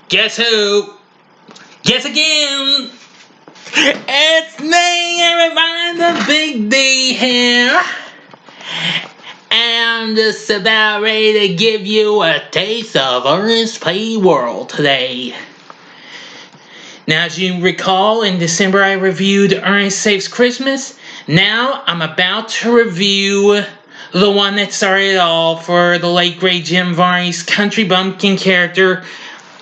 Guess who? Guess again! It's me, everybody, the Big D here. I'm just about ready to give you a taste of Ernest P world today. Now, as you recall, in December I reviewed Ernest Saves Christmas. Now I'm about to review the one that started it all for the late great Jim Varney's country bumpkin character,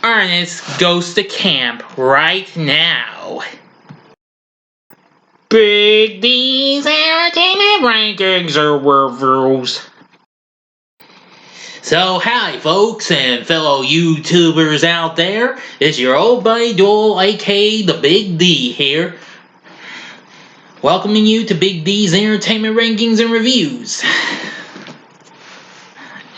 Ernest Goes to Camp, right now. Big D's Entertainment Rankings or reviews. So, hi folks and fellow YouTubers out there. It's your old buddy Doyle, aka the Big D here. Welcoming you to Big D's Entertainment Rankings and Reviews.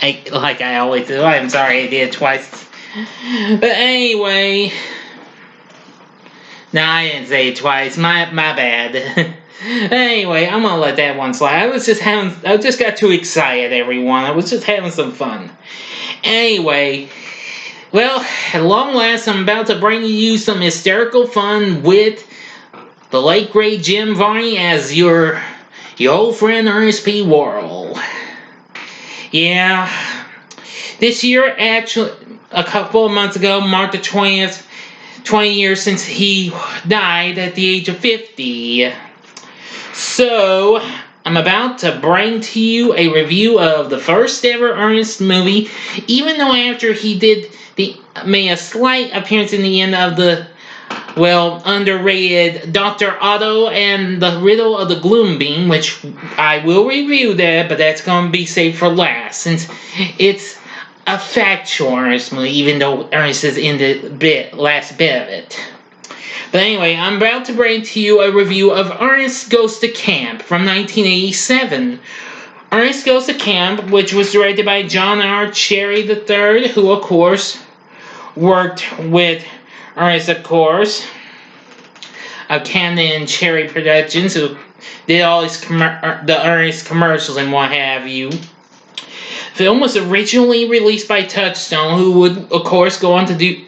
Like I always do. I'm sorry I did it twice. But anyway. No, I didn't say it twice. My bad. Anyway, I'm gonna let that one slide. I just got too excited, everyone. I was just having some fun. Anyway, well, at long last, I'm about to bring you some hysterical fun with the late great Jim Varney as your old friend Ernest P. Worrell. Yeah, this year, actually, a couple of months ago, marked the 20 years since he died at the age of 50. So, I'm about to bring to you a review of the first ever Ernest movie, even though after he made a slight appearance in the end of the, underrated Dr. Otto and the Riddle of the Gloom Bean, which I will review that, but that's going to be saved for last, since it's a factual Ernest movie, even though Ernest is in the last bit of it. But anyway, I'm about to bring to you a review of Ernest Goes to Camp from 1987. Ernest Goes to Camp, which was directed by John R. Cherry III, who, of course, worked with Ernest, of course, of Camden and Cherry Productions, who did all the Ernest commercials and what have you. The film was originally released by Touchstone, who would, of course, go on to do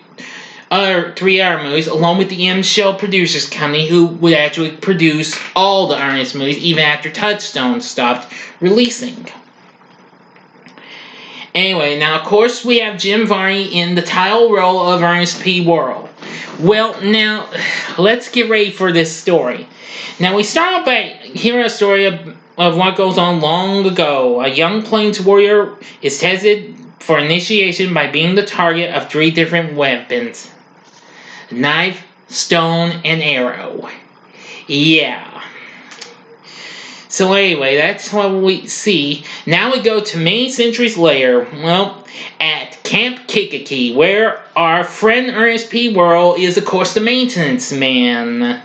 other 3-hour movies, along with the M-Shell Producers Company, who would actually produce all the Ernest movies, even after Touchstone stopped releasing. Anyway, now, of course, we have Jim Varney in the title role of Ernest P. Worrell. Well, now, let's get ready for this story. Now, we start out by hearing a story of what goes on long ago. A young Plains warrior is tested for initiation by being the target of 3 different weapons: knife, stone, and arrow. Yeah. So anyway, that's what we see. Now we go to many centuries later, at Camp Kikiki, where our friend Ernest P. Worrell is, of course, the maintenance man.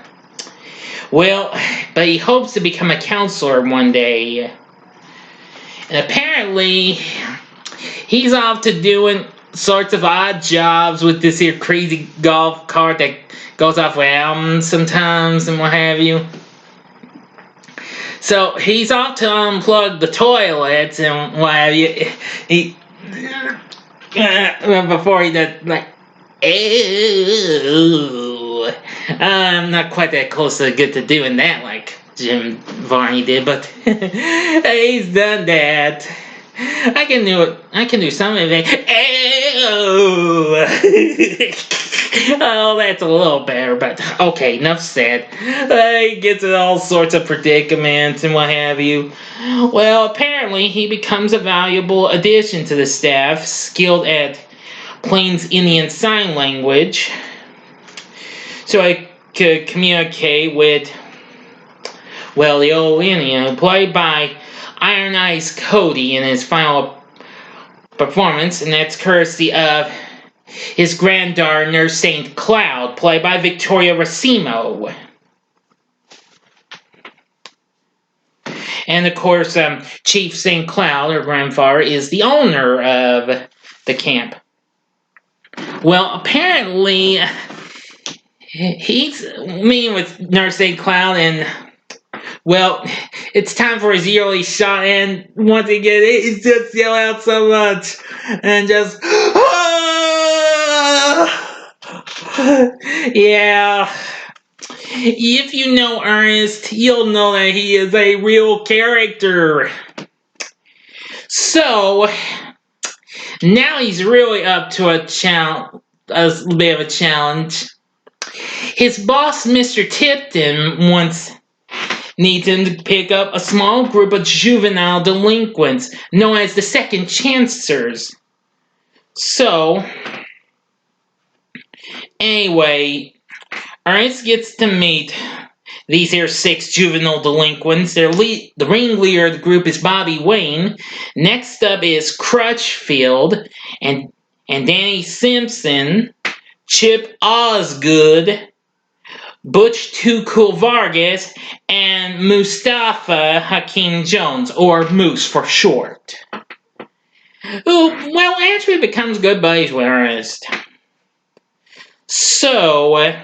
Well, but he hopes to become a counselor one day. And apparently, he's off to doing sorts of odd jobs with this here crazy golf cart that goes off round sometimes and what have you. So, he's off to unplug the toilets and what have you. Before he does, ew. I'm not quite that close to get to doing that like Jim Varney did, but he's done that. I can do it. I can do some of it. Oh, that's a little better, but okay, enough said. He gets in all sorts of predicaments and what have you. Well, apparently he becomes a valuable addition to the staff, skilled at Plains Indian Sign Language, so I could communicate with, the old Indian, played by Iron Eyes Cody in his final performance, and that's courtesy of his granddaughter, Nurse St. Cloud, played by Victoria Racimo. And of course, Chief St. Cloud, her grandfather, is the owner of the camp. Well, apparently, he's meeting with Nurse St. Cloud, and it's time for his yearly shot, and once again, he's just yelling out so much, and just, Yeah. If you know Ernest, you'll know that he is a real character. So, now he's really up to a bit of a challenge. His boss, Mr. Tipton, once needs him to pick up a small group of juvenile delinquents known as the Second Chancers. So, anyway, Ernest gets to meet these here 6 juvenile delinquents. The ringleader of the group is Bobby Wayne. Next up is Crutchfield and Danny Simpson, Chip Osgood, Butch Too Cool Vargas, and Mustafa Hakeem Jones, or Moose for short. Who, well, actually becomes good buddies with Ernest. So,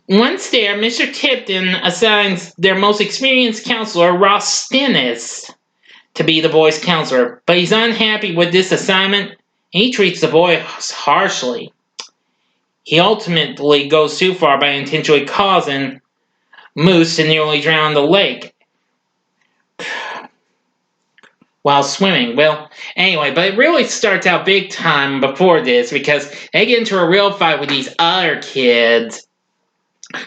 once there, Mr. Tipton assigns their most experienced counselor, Ross Stennis, to be the boy's counselor, but he's unhappy with this assignment and he treats the boy harshly. He ultimately goes too far by intentionally causing Moose to nearly drown in the lake while swimming. Well, anyway, but it really starts out big time before this because they get into a real fight with these other kids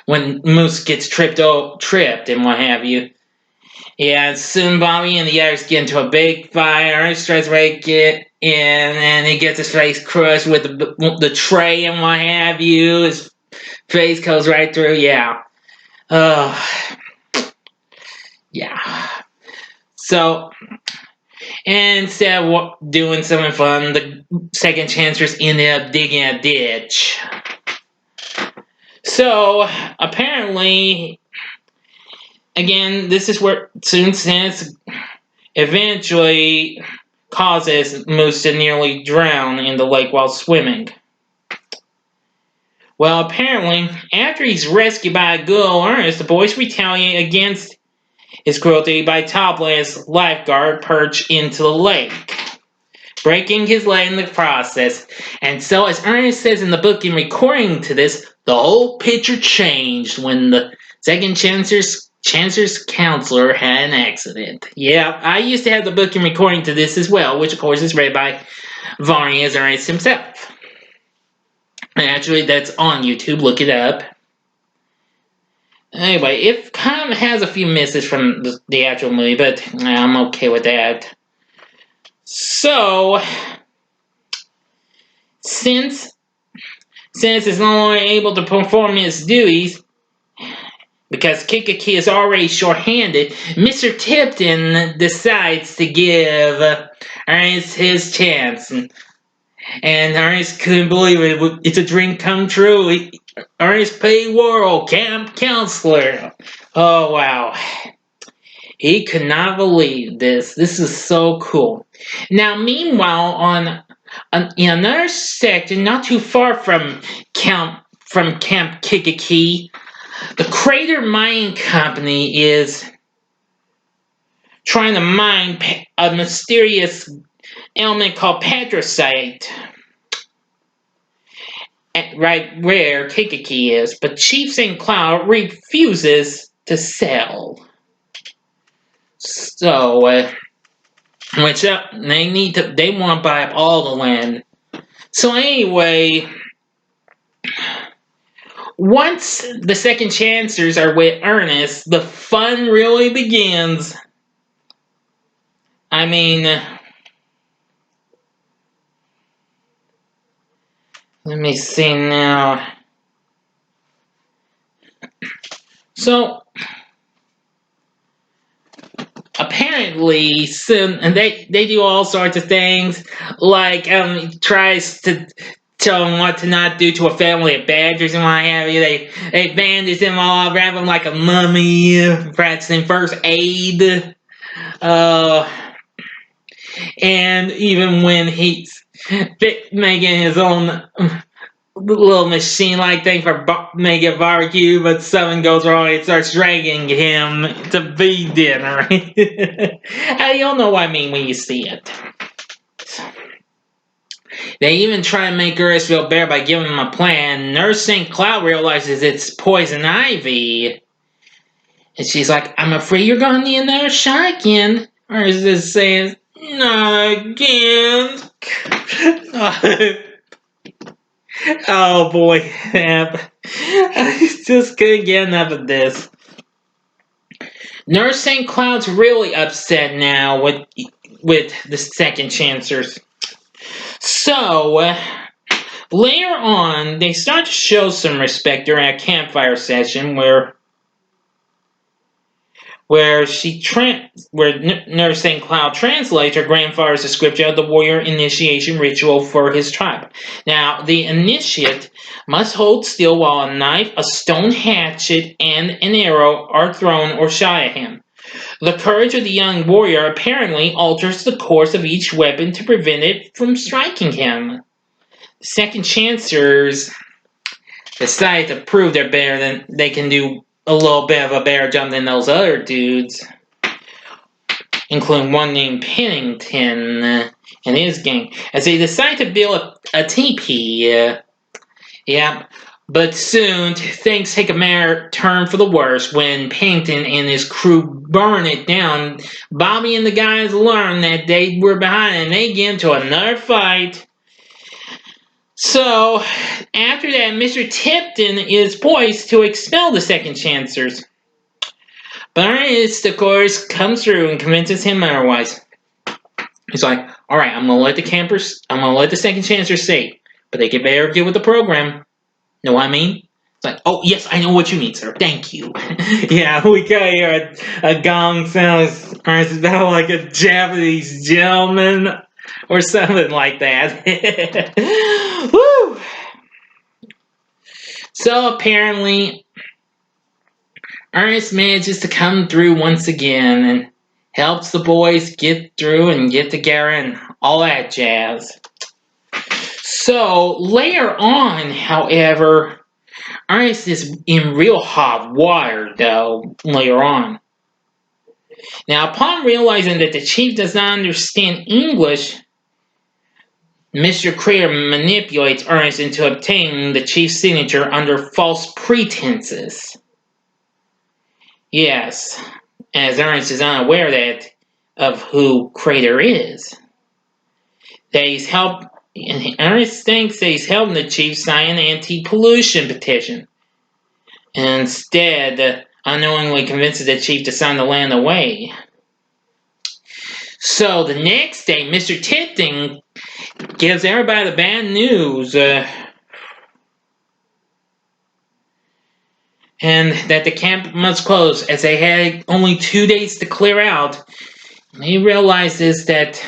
when Moose gets tripped and what have you. Yeah, soon Bobby and the others get into a big fight. Ernest tries to get in, and he gets his face crushed with the tray and what have you. His face goes right through. Yeah. Yeah. So, instead of doing something fun, the Second Chancers ended up digging a ditch. So, apparently, again, this is where since eventually causes Moose to nearly drown in the lake while swimming. Well, apparently, after he's rescued by a good old Ernest, the boys retaliate against his cruelty by toppling his lifeguard perch into the lake, breaking his leg in the process. And so, as Ernest says in the book in recording to this, the whole picture changed when the Second Chancer's counselor had an accident. Yeah, I used to have the book and recording to this as well, which of course is read by Varney as Ernest himself. Actually, that's on YouTube. Look it up. Anyway, it kind of has a few misses from the actual movie, but I'm okay with that. So, since is no longer able to perform his duties, because Kikiki is already short-handed, Mr. Tipton decides to give Ernest his chance. And Ernest couldn't believe it. It's a dream come true. Ernest P. Worrell, camp counselor. Oh, wow. He could not believe this. This is so cool. Now, meanwhile, in another section, not too far from Camp Kikiki, the Crater Mining Company is trying to mine a mysterious element called patricite, right where Kikiki is, but Chief St. Cloud refuses to sell. So, they want to buy up all the land. So anyway, once the Second Chancers are with Ernest, the fun really begins. I mean, let me see now. So, apparently, soon, and they do all sorts of things, like, tries to tell him what to not do to a family of badgers and what have you. They bandage him all, wrap him like a mummy, practicing first aid. And even when he's making his own little machine-like thing for making barbecue, but something goes wrong, it starts dragging him to be dinner. You'll know what I mean when you see it. They even try to make Ernest feel better by giving him a plan. Nurse St. Cloud realizes it's poison ivy. And she's like, I'm afraid you're going to need another shot again. Ernest is saying, not again. Oh boy, I just couldn't get enough of this. Nurse St. Cloud's really upset now with the second chancers. So, later on, they start to show some respect during a campfire session where Nurse St. Cloud translates her grandfather's description of the warrior initiation ritual for his tribe. Now, the initiate must hold still while a knife, a stone hatchet, and an arrow are thrown or shot at him. The courage of the young warrior apparently alters the course of each weapon to prevent it from striking him. The second chancers decide to prove they're better than they can do a little bit of a better job than those other dudes, including one named Pennington and his gang, as they decide to build a teepee. But soon things take a turn for the worse when Pennington and his crew burn it down. Bobby and the guys learn that they were behind and they get into another fight. So, after that, Mr. Tipton is poised to expel the second chancers. But Ernest, of course, comes through and convinces him otherwise. He's like, alright, I'm gonna let the second chancers stay, but they better get with the program. Know what I mean? It's like, oh, yes, I know what you mean, sir. Thank you. Yeah, we got here a gong sound. Ernest about like a Japanese gentleman or something like that. Woo! So apparently, Ernest manages to come through once again and helps the boys get through and get together and all that jazz. So later on, however, Ernest is in real hot water, though, later on. Now, upon realizing that the chief does not understand English, Mr. Crater manipulates Ernest into obtaining the chief's signature under false pretenses. Yes, as Ernest is unaware of who Crater is. Ernest thinks that he's helping the chief sign an anti-pollution petition. And instead, unknowingly convinces the chief to sign the land away. So the next day, Mr. Tipton gives everybody the bad news. And that the camp must close as they had only 2 days to clear out. And he realizes that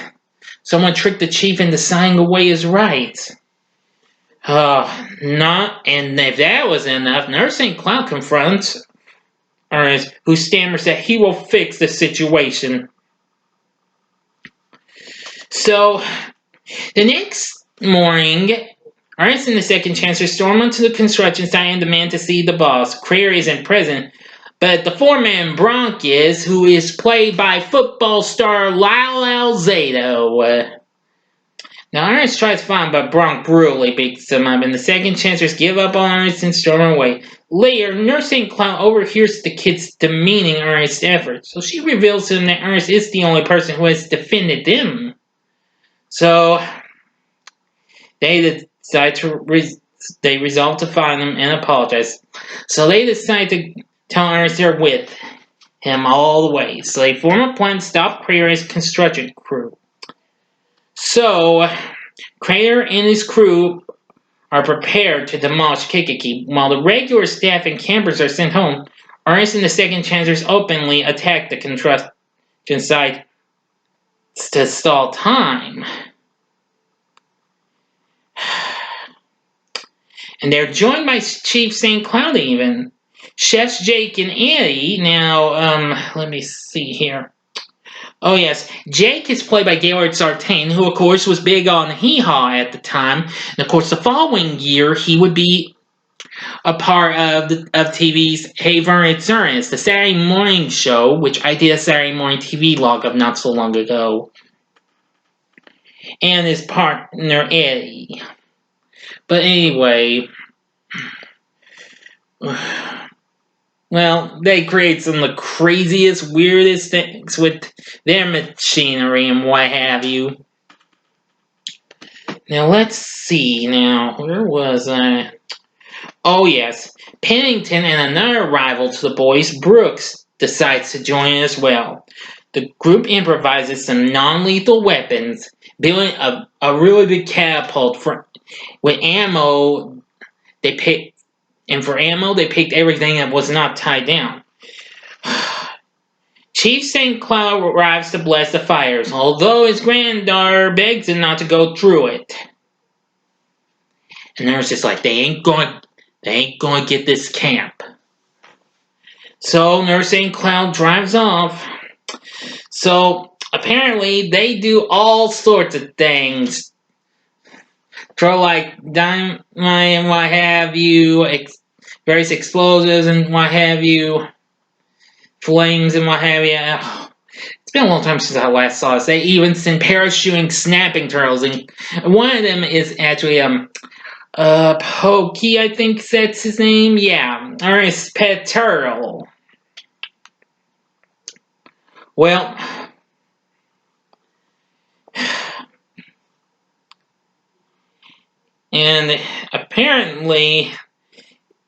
someone tricked the chief into signing away his rights. And if that was enough, Nurse St. Cloud confronts Ernest, who stammers that he will fix the situation. So, the next morning, Ernest and the second chancellor storm onto the construction site and demand to see the boss. Crater isn't present, but the foreman Bronk is, who is played by football star Lyle Alzado. Now, Ernest tries to find him, but Bronk brutally beats him up, and the second chancers give up on Ernest and storm away. Later, Nurse St. Cloud overhears the kids demeaning Ernest's efforts, so she reveals to him that Ernest is the only person who has defended them. So, they resolve to find him and apologize. So they decide to tell Ernest they're with him all the way. So they form a plan to stop Crater's construction crew. So, Crater and his crew are prepared to demolish Kankakee. While the regular staff and campers are sent home, Ernest and the second chancers openly attack the construction site to stall time. And they're joined by Chief St. Cloud even. Chefs Jake and Eddie. Now, let me see here. Oh yes, Jake is played by Gaylord Sartain, who of course was big on Hee Haw at the time. And of course the following year he would be a part of TV's Hey Vernon, It's Ernest, the Saturday morning show, which I did a Saturday morning TV log of not so long ago. and his partner Eddie. But anyway, well, they create some of the craziest, weirdest things with their machinery and what have you. Now let's see. Now, where was I? Oh yes, Pennington and another rival to the boys, Brooks, decides to join as well. The group improvises some non-lethal weapons, building a really big catapult with ammo. They picked, and for ammo they picked everything that was not tied down. Chief St. Cloud arrives to bless the fires, although his granddaughter begs him not to go through it. And there's just like they ain't going to get this camp. So Nurse St. Cloud drives off. So apparently they do all sorts of things. Throw like dynamite and what have you, various explosives and what have you, flames and what have you. It's been a long time since I last saw this. They even send parachuting snapping turtles, and one of them is actually Pokey, I think that's his name. Yeah, Ernest Pet Turtle. Well, and apparently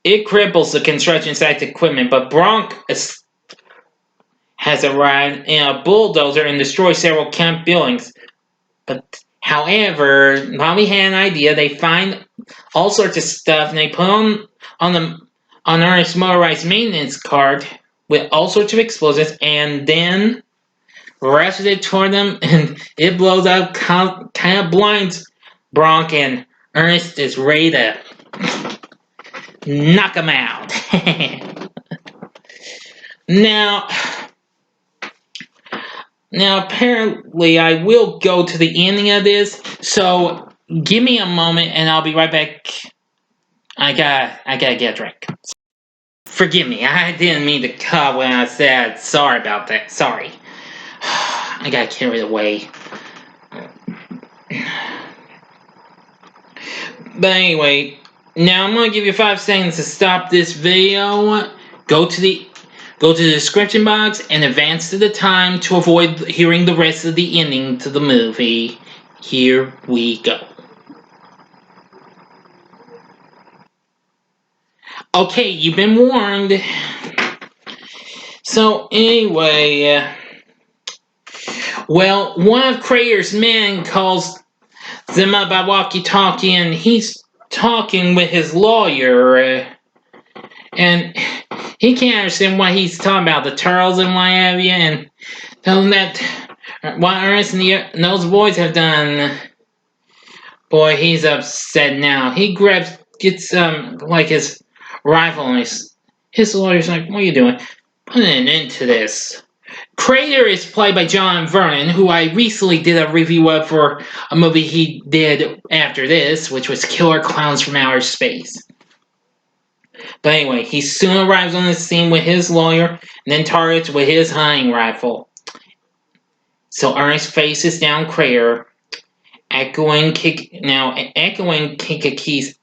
it cripples the construction site's equipment, but Bronk has arrived in a bulldozer and destroyed several camp buildings. But however, Bobby had an idea. They find all sorts of stuff and they put on Ernest's motorized maintenance cart with all sorts of explosives, and then rushes it toward them, and it blows up, kind of blinds Bronk, and Ernest is ready to knock him out. Now, apparently, I will go to the ending of this, so give me a moment, and I'll be right back. I gotta get a drink. Forgive me, I didn't mean to cut when I said sorry about that. Sorry. I got carried away. But anyway, now I'm gonna give you 5 seconds to stop this video. Go to the description box and advance to the time to avoid hearing the rest of the ending to the movie. Here we go. Okay, you've been warned. So anyway, well, one of Crater's men calls them up by walkie-talkie, and he's talking with his lawyer, and he can't understand what he's talking about, the turtles and what have you, and tell him that what Ernest and those boys have done. Boy, he's upset now. He gets like his rifle, and his lawyer's like, "What are you doing? Put an end to this." Crater is played by John Vernon, who I recently did a review of for a movie he did after this, which was Killer Clowns from Outer Space. But anyway, he soon arrives on the scene with his lawyer, and then targets with his hunting rifle. So Ernest faces down Crater, echoing Kinkaki's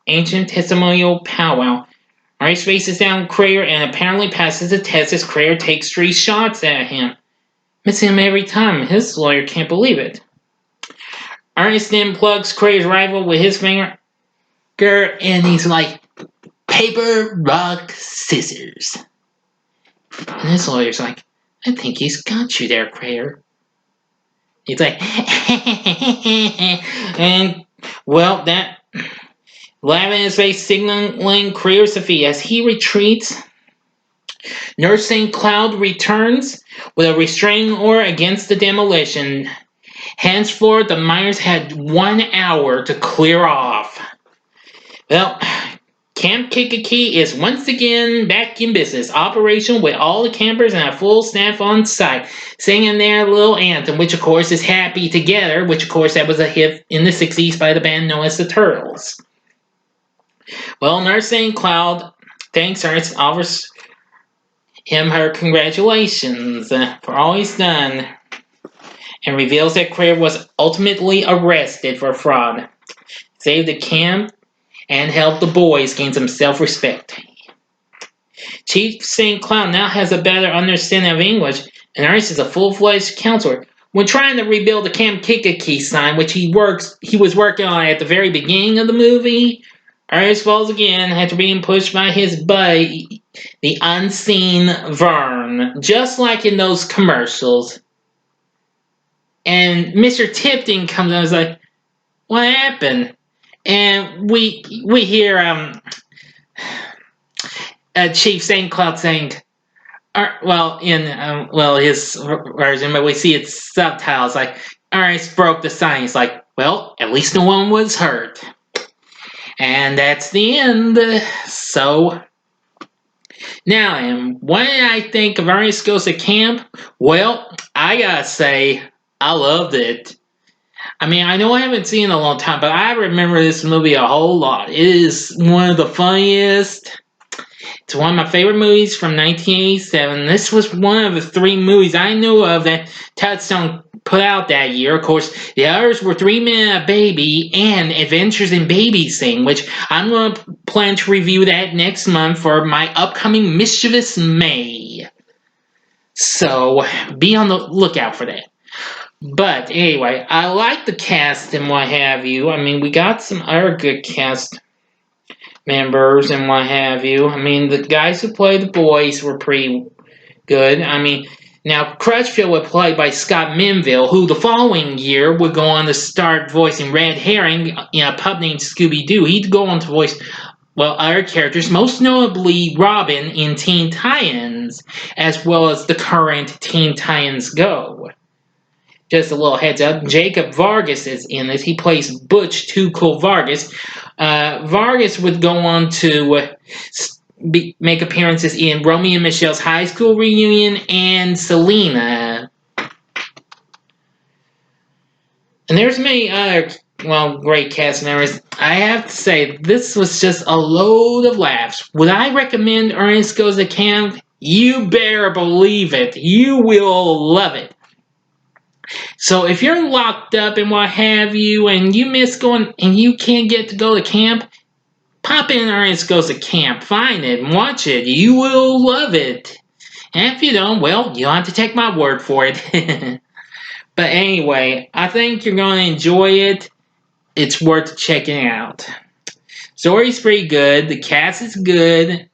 ancient testimonial powwow. Ernest faces down Crater and apparently passes the test as Crater takes 3 shots at him, missing him every time. His lawyer can't believe it. Ernest then plugs Crater's rifle with his finger, and he's like, "Paper, rock, scissors." And his lawyer's like, "I think he's got you there, Crater." He's like, and well, that laughing in his face, signaling Crater's defeat. As he retreats, Nurse St. Cloud returns with a restraining order against the demolition. Henceforth, the miners had 1 hour to clear off. Well, Camp Kinkakee is once again back in business, operational with all the campers and a full staff on site, singing their little anthem, which of course is Happy Together, which of course that was a hit in the 60s by the band known as the Turtles. Well, Nurse St. Cloud thanks Ernest, offers him her congratulations for all he's done. and reveals that Claire was ultimately arrested for fraud. Saved the camp and helped the boys gain some self-respect. Chief St. Cloud now has a better understanding of English, and Ernest is a full-fledged counselor. When trying to rebuild the Camp Kikiki sign, which he was working on at the very beginning of the movie, Ernest falls again after being pushed by his buddy, the unseen Vern, just like in those commercials. And Mr. Tipton comes out and is like, "What happened?" And we hear Chief St. Cloud saying, his version, but we see its subtitles like, Ernest broke the sign. He's like, well, at least no one was hurt. And that's the end. So, now, and what did I think of Ernest Goes to Camp? Well, I gotta say, I loved it. I mean, I know I haven't seen it in a long time, but I remember this movie a whole lot. It is one of the funniest. It's one of my favorite movies from 1987. This was one of the 3 movies I knew of that Touchstone put out that year. Of course, the others were 3 Men and a Baby and Adventures in Babysitting, which I'm going to plan to review that next month for my upcoming Mischievous May. So, be on the lookout for that. But anyway, I like the cast and what have you. I mean, we got some other good cast members and what have you. I mean, the guys who played the boys were pretty good. I mean, now Crutchfield was played by Scott Menville, who the following year would go on to start voicing Red Herring in a pup named Scooby-Doo. He'd go on to voice, well, other characters, most notably Robin in Teen Titans, as well as the current Teen Titans Go. Just a little heads up, Jacob Vargas is in this. He plays Butch Too Cool Vargas. Vargas would go on to make appearances in Romeo and Michelle's High School Reunion and Selena. And there's many other, great cast members. I have to say, this was just a load of laughs. Would I recommend Ernest Goes to Camp? You better believe it. You will love it. So if you're locked up and what have you, and you miss going, and you can't get to go to camp, pop in Ernest Goes to Camp, find it, and watch it. You will love it. And if you don't, well, you'll have to take my word for it. But anyway, I think you're going to enjoy it. It's worth checking out. Story's pretty good. The cast is good.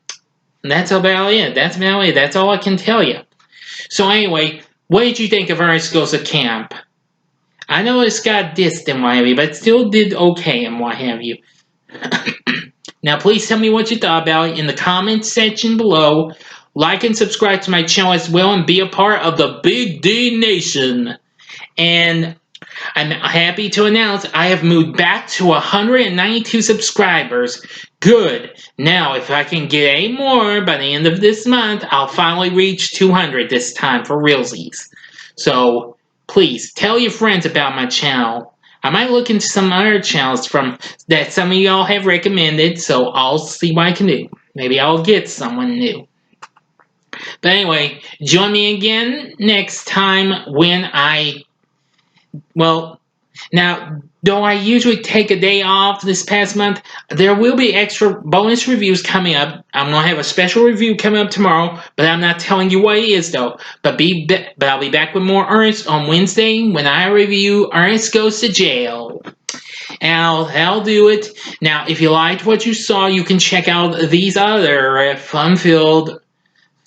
And that's about it. That's all I can tell you. So anyway, what did you think of Ernest Goes to Camp? I know it's got dissed and what have you, but it still did okay and what have you. Now, please tell me what you thought about it in the comments section below. Like and subscribe to my channel as well and be a part of the Big D Nation. And I'm happy to announce I have moved back to 192 subscribers. Good. Now, if I can get 8 more by the end of this month, I'll finally reach 200 this time for realsies. So, please, tell your friends about my channel. I might look into some other channels that some of y'all have recommended, so I'll see what I can do. Maybe I'll get someone new. But anyway, join me again next time when now, though I usually take a day off this past month, there will be extra bonus reviews coming up. I'm going to have a special review coming up tomorrow, but I'm not telling you what it is, though. But I'll be back with more Ernest on Wednesday when I review Ernest Goes to Jail. And I'll do it. Now, if you liked what you saw, you can check out these other fun-filled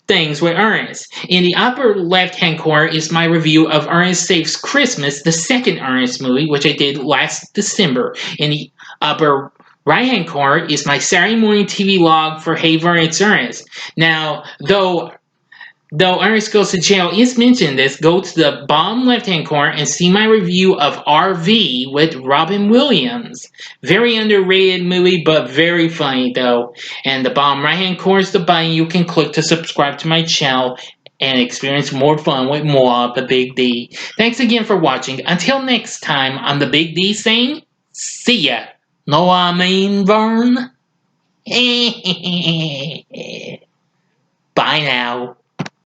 things with Ernest. In the upper left-hand corner is my review of Ernest Saves Christmas, the second Ernest movie, which I did last December. In the upper right-hand corner is my Saturday morning TV log for Hey Vern, It's Ernest. Now, though Ernest Goes to Jail is mentioned in this, go to the bottom left-hand corner and see my review of RV with Robin Williams. Very underrated movie, but very funny, though. And the bottom right-hand corner is the button you can click to subscribe to my channel and experience more fun with more of the Big D. Thanks again for watching. Until next time, I'm the Big D saying, see ya. Know what I mean, Vern? Bye now.